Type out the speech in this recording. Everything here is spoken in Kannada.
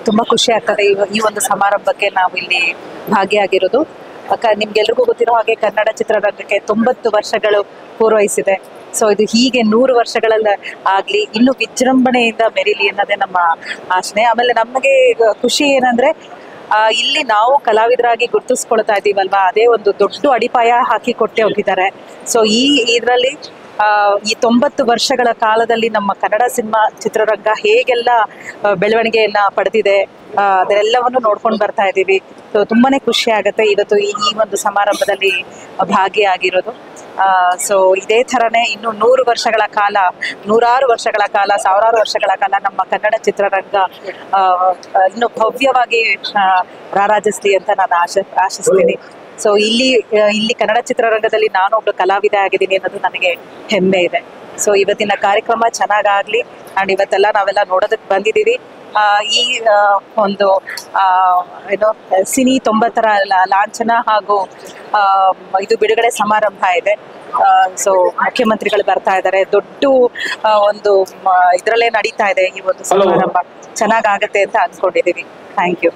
ತುಂಬಾ ಖುಷಿ ಆಗ್ತದೆ ಈ ಒಂದು ಸಮಾರಂಭಕ್ಕೆ ನಾವು ಇಲ್ಲಿ ಭಾಗಿಯಾಗಿರೋದು. ನಿಮ್ಗೆಲ್ರಿಗೂ ಗೊತ್ತಿರೋ ಹಾಗೆ ಕನ್ನಡ ಚಿತ್ರರಂಗಕ್ಕೆ 90 ವರ್ಷಗಳು ಪೂರ್ವಹಿಸಿದೆ. ಸೊ ಇದು ಹೀಗೆ 100 ವರ್ಷಗಳಲ್ಲಿ ಆಗ್ಲಿ, ಇನ್ನು ವಿಜೃಂಭಣೆಯಿಂದ ಮೆರೀಲಿ ಅನ್ನೋದೇ ನಮ್ಮ ಆಶೆ. ಆಮೇಲೆ ನಮಗೆ ಖುಷಿ ಏನಂದ್ರೆ ಇಲ್ಲಿ ನಾವು ಕಲಾವಿದರಾಗಿ ಗುರುತಿಸ್ಕೊಳ್ತಾ ಇದೀವಲ್ವಾ, ಅದೇ ಒಂದು ದೊಡ್ಡ ಅಡಿಪಾಯ ಹಾಕಿ ಕೊಟ್ಟೆ ಹೋಗಿದ್ದಾರೆ. ಸೊ ಇದರಲ್ಲಿ ಈ 90 ವರ್ಷಗಳ ಕಾಲದಲ್ಲಿ ನಮ್ಮ ಕನ್ನಡ ಸಿನಿಮಾ ಚಿತ್ರರಂಗ ಹೇಗೆಲ್ಲ ಬೆಳವಣಿಗೆಯನ್ನ ಪಡೆದಿದೆ ಅದೆಲ್ಲವನ್ನು ನೋಡ್ಕೊಂಡು ಬರ್ತಾ ಇದ್ದೀವಿ. ಸೊ ತುಂಬಾನೇ ಖುಷಿ ಆಗುತ್ತೆ ಇವತ್ತು ಈ ಒಂದು ಸಮಾರಂಭದಲ್ಲಿ ಭಾಗಿಯಾಗಿರೋದು. ಸೊ ಇದೇ ಥರನೇ ಇನ್ನು 100 ವರ್ಷಗಳ ಕಾಲ, 100 ವರ್ಷಗಳ ಕಾಲ, 1000 ವರ್ಷಗಳ ಕಾಲ ನಮ್ಮ ಕನ್ನಡ ಚಿತ್ರರಂಗ ಇನ್ನು ಭವ್ಯವಾಗಿ ರಾರಾಜಿಸ್ಲಿ ಅಂತ ನಾನು ಆಶಿಸ್ತೀನಿ. ಸೊ ಇಲ್ಲಿ ಕನ್ನಡ ಚಿತ್ರರಂಗದಲ್ಲಿ ನಾನೊಬ್ಳು ಕಲಾವಿದೆ ಆಗಿದ್ದೀನಿ ಅನ್ನೋದು ನನಗೆ ಹೆಮ್ಮೆ ಇದೆ. ಸೊ ಇವತ್ತಿನ ಕಾರ್ಯಕ್ರಮ ಚೆನ್ನಾಗಾಗ್ಲಿ. ಅಂಡ್ ಇವತ್ತೆಲ್ಲ ನಾವೆಲ್ಲ ನೋಡೋದಕ್ಕೆ ಬಂದಿದ್ದೀವಿ. ಈ ಒಂದು ಏನೋ ಸಿನಿ 90ರ ಲಾಂಛನ ಹಾಗೂ ಇದು ಬಿಡುಗಡೆ ಸಮಾರಂಭ ಇದೆ. ಸೊ ಮುಖ್ಯಮಂತ್ರಿಗಳು ಬರ್ತಾ ಇದ್ದಾರೆ. ದೊಡ್ಡ ಒಂದು ಇದರಲ್ಲೇ ನಡೀತಾ ಇದೆ ಈ ಒಂದು ಸಮಾರಂಭ. ಚೆನ್ನಾಗಾಗತ್ತೆ ಅಂತ ಅನ್ಕೊಂಡಿದ್ದೀವಿ. Thank you.